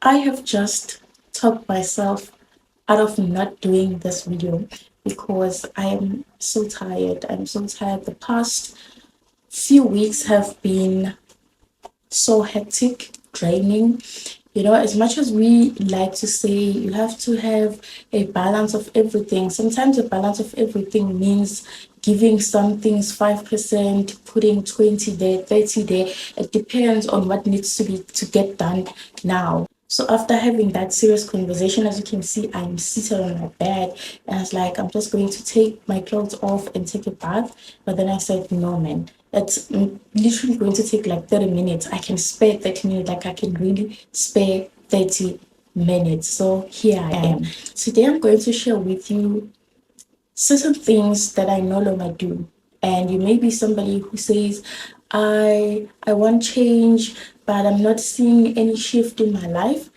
I have just talked myself out of not doing this video because I am so tired. I'm so tired. The past few weeks have been so hectic, draining. You know, as much as we like to say you have to have a balance of everything, sometimes a balance of everything means giving some things 5%, putting 20 there, 30 there. It depends on what needs to get done now. So after having that serious conversation, as you can see, I'm seated on my bed and I was like, I'm just going to take my clothes off and take a bath. But then I said, no, man, it's literally going to take like 30 minutes. I can spare 30 minutes, like I can really spare 30 minutes. So here I am. Today I'm going to share with you certain things that I no longer do. And you may be somebody who says, I want change, but I'm not seeing any shift in my life.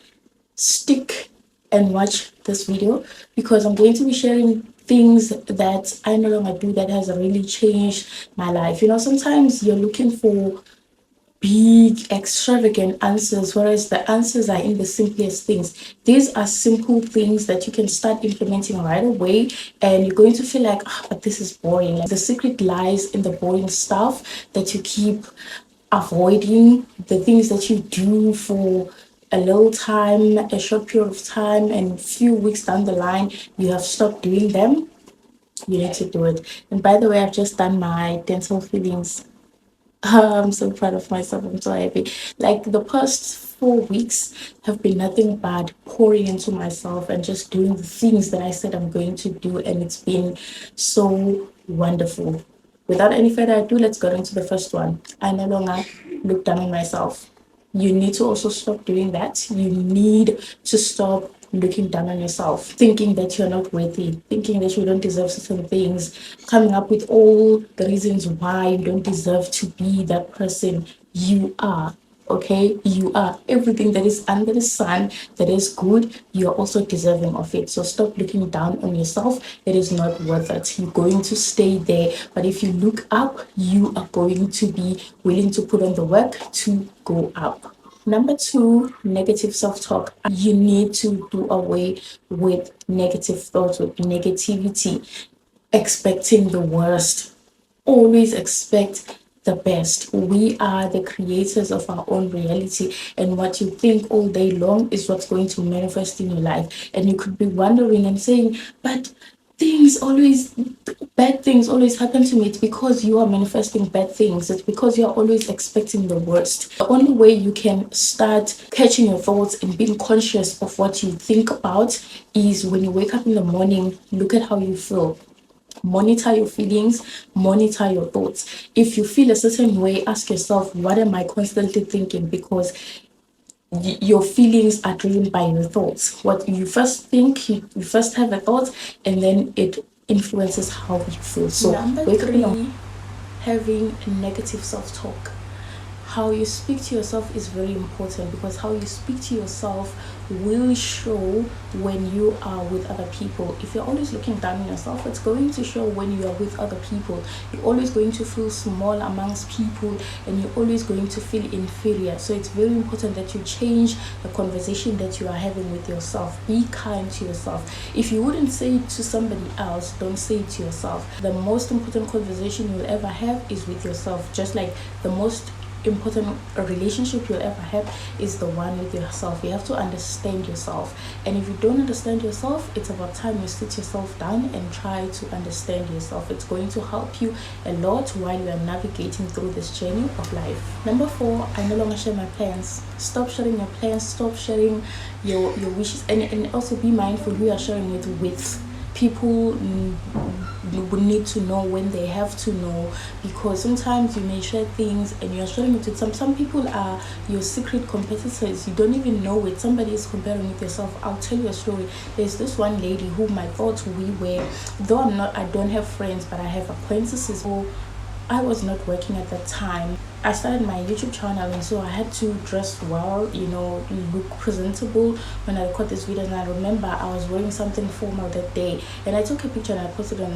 Stick and watch this video because I'm going to be sharing things that I no longer do that has really changed my life. You know, sometimes you're looking for big, extravagant answers, whereas the answers are in the simplest things. These are simple things that you can start implementing right away, and you're going to feel like, oh, but this is boring. Like the secret lies in the boring stuff that you keep avoiding, the things that you do for a little time, a short period of time, and a few weeks down the line, you have stopped doing them. You need to do it. And by the way, I've just done my dental fillings. I'm so proud of myself. I'm so happy. Like the past 4 weeks have been nothing but pouring into myself and just doing the things that I said I'm going to do. And it's been so wonderful. Without any further ado, let's go into the first one. I no longer look down on myself. You need to also stop doing that. You need to stop looking down on yourself, thinking that you're not worthy, thinking that you don't deserve certain things, coming up with all the reasons why you don't deserve to be that person you are. Okay, you are everything that is under the sun that is good. You're also deserving of it. So stop looking down on yourself. It is not worth it. You're going to stay there. But if you look up, you are going to be willing to put on the work to go up. Number two, negative self talk. You need to do away with negative thoughts, with negativity, expecting the worst. Always expect the best. We are the creators of our own reality, and what you think all day long is what's going to manifest in your life. And you could be wondering and saying, but things always bad things always happen to me. It's because you are manifesting bad things. It's because you are always expecting the worst. The only way you can start catching your thoughts and being conscious of what you think about is when you wake up in the morning, look at how you feel. Monitor your feelings, monitor your thoughts. If you feel a certain way, ask yourself, what am I constantly thinking? Because your feelings are driven by your thoughts. What you first think, you first have a thought, and then it influences how you feel. So, number three, having a negative self talk. How you speak to yourself is very important because how you speak to yourself will show when you are with other people. If you're always looking down on yourself, it's going to show when you are with other people. You're always going to feel small amongst people and you're always going to feel inferior. So it's very important that you change the conversation that you are having with yourself. Be kind to yourself. If you wouldn't say it to somebody else, don't say it to yourself. The most important conversation you'll ever have is with yourself. Just like the most important relationship you'll ever have is the one with yourself. You have to understand yourself, and if you don't understand yourself, it's about time you sit yourself down and try to understand yourself. It's going to help you a lot while you are navigating through this journey of life. Number four, I no longer share my plans. Stop sharing your plans, stop sharing your wishes, and also be mindful who you are sharing it with. People would need to know when they have to know, because sometimes you may share things and you're sharing it with some people are your secret competitors. You don't even know it. Somebody is comparing with yourself. I'll tell you a story. There's this one lady whom I thought we were, though I don't have friends, but I have acquaintances who I was not working at that time. I started my YouTube channel, and so I had to dress well, you know, look presentable when I record this video. And I remember I was wearing something formal that day, and I took a picture and I posted on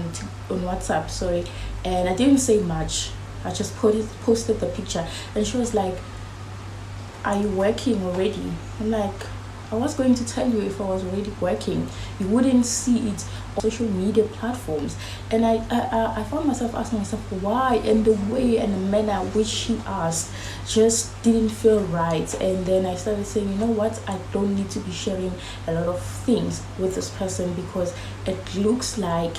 WhatsApp, sorry, and I didn't say much. I just posted the picture, and she was like, "Are you working already?" I'm like, I was going to tell you if I was already working. You wouldn't see it on social media platforms. And I found myself asking myself why, and the way and the manner which she asked just didn't feel right. And then I started saying, you know what, I don't need to be sharing a lot of things with this person, because it looks like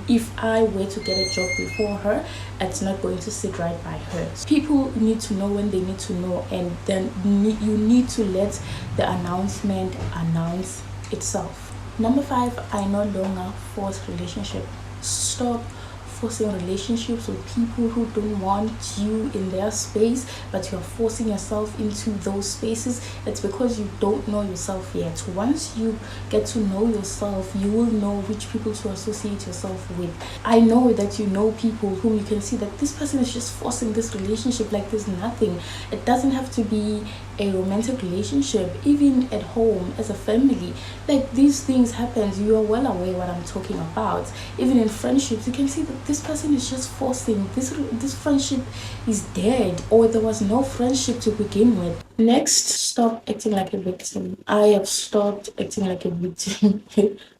if I were to get a job before her, it's not going to sit right by her. People need to know when they need to know, and then you need to let the announcement announce itself. Number 5, I no longer force relationship. Stop forcing relationships with people who don't want you in their space, but you're forcing yourself into those spaces. It's because you don't know yourself yet. Once you get to know yourself, you will know which people to associate yourself with. I know that you know people whom you can see that this person is just forcing this relationship like there's nothing. It doesn't have to be a romantic relationship, even at home as a family. Like, these things happen. You are well aware what I'm talking about. Even in friendships, you can see that this person is just forcing this friendship is dead, or there was no friendship to begin with. Next, stop acting like a victim. I have stopped acting like a victim.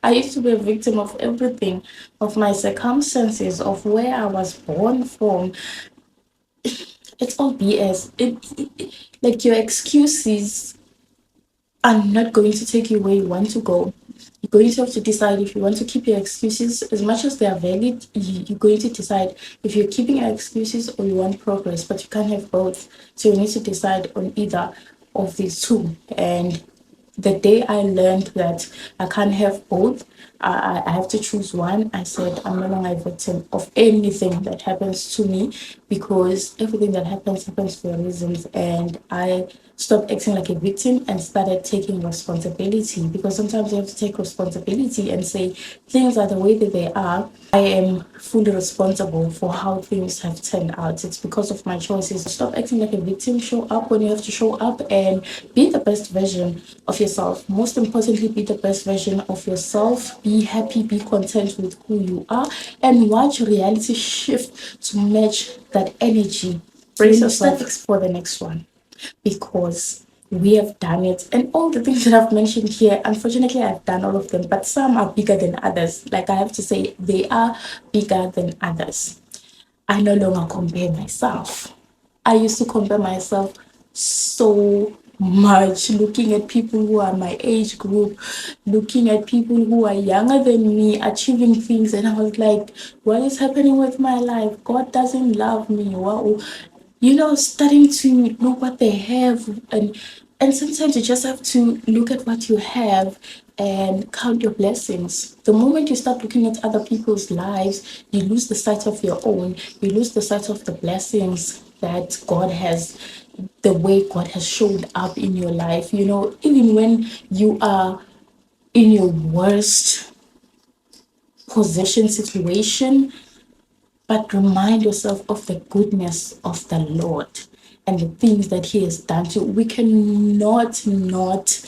I used to be a victim of everything, of my circumstances, of where I was born from. It's all BS. Like, your excuses are not going to take you where you want to go. You're going to have to decide if you want to keep your excuses. As much as they are valid, you're going to decide if you're keeping your excuses or you want progress, but you can't have both. So you need to decide on either of these two. And the day I learned that I can't have both, I have to choose one, I said I'm no longer a victim of anything that happens to me, because everything that happens for reasons. And I stopped acting like a victim and started taking responsibility, because sometimes you have to take responsibility and say things are the way that they are. I am fully responsible for how things have turned out. It's because of my choices. Stop acting like a victim. Show up when you have to show up, and be the best version of yourself. Most importantly, be the best version of yourself. Be happy, be content with who you are, and watch reality shift to match that energy. Brace yourself for the next one, because we have done it. And all the things that I've mentioned here, unfortunately, I've done all of them, but some are bigger than others. Like, I have to say, they are bigger than others. I no longer compare myself. I used to compare myself so much, looking at people who are my age group, looking at people who are younger than me, achieving things, and I was like, what is happening with my life? God doesn't love me. Wow. Starting to look what they have, and sometimes you just have to look at what you have and count your blessings. The moment you start looking at other people's lives, you lose the sight of your own. You lose the sight of the blessings that God has, the way God has showed up in your life. Even when you are in your worst situation, but remind yourself of the goodness of the Lord and the things that He has done to you. We cannot not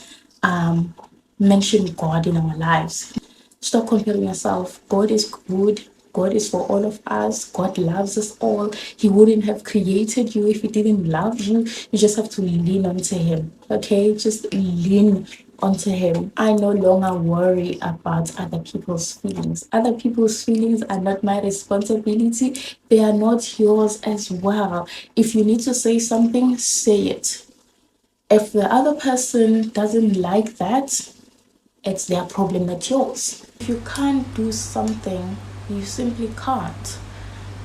mention God in our lives. Stop comparing yourself. God is good. God is for all of us. God loves us all. He wouldn't have created you if He didn't love you. You just have to lean onto Him. Okay? Just lean onto Him. I no longer worry about other people's feelings. Other people's feelings are not my responsibility. They are not yours as well. If you need to say something, say it. If the other person doesn't like that, it's their problem, not yours. If you can't do something, you simply can't.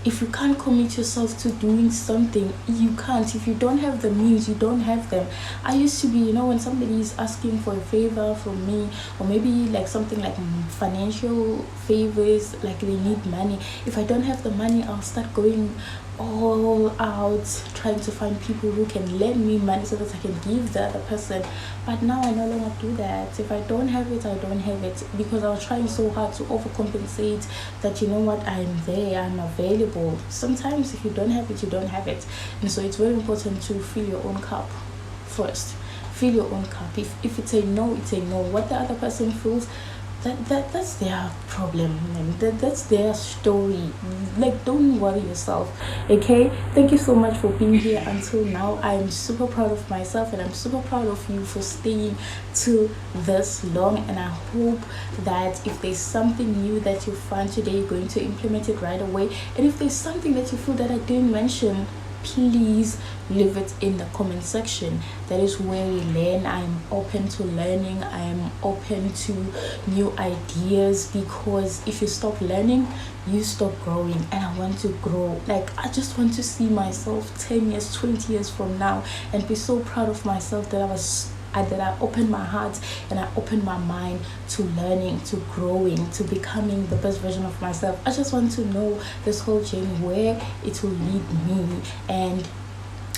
If you can't commit yourself to doing something, you can't. If you don't have the means, you don't have them. I used to be, when somebody is asking for a favor from me, or maybe like something like financial favors, like they need money. If I don't have the money, I'll start going all out trying to find people who can lend me money so that I can give the other person. But now I no longer do that. If I don't have it, I don't have it, because I was trying so hard to overcompensate that, I'm there, I'm available. Sometimes if you don't have it, you don't have it. And so it's very important to fill your own cup first. Fill your own cup. If it's a no, it's a no. What the other person feels, that's their problem, man. That's their story. Like, don't worry yourself. Okay, thank you so much for being here until now. I'm super proud of myself, and I'm super proud of you for staying to this long. And I hope that if there's something new that you find today, you're going to implement it right away. And if there's something that you feel that I didn't mention, please leave it in the comment section. That is where we learn. I'm open to learning, I am open to new ideas, because if you stop learning, you stop growing. And I want to grow. Like, I just want to see myself 10 years, 20 years from now, and be so proud of myself that I opened my heart and I opened my mind to learning, to growing, to becoming the best version of myself. I just want to know this whole journey, where it will lead me. And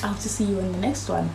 I hope to see you in the next one.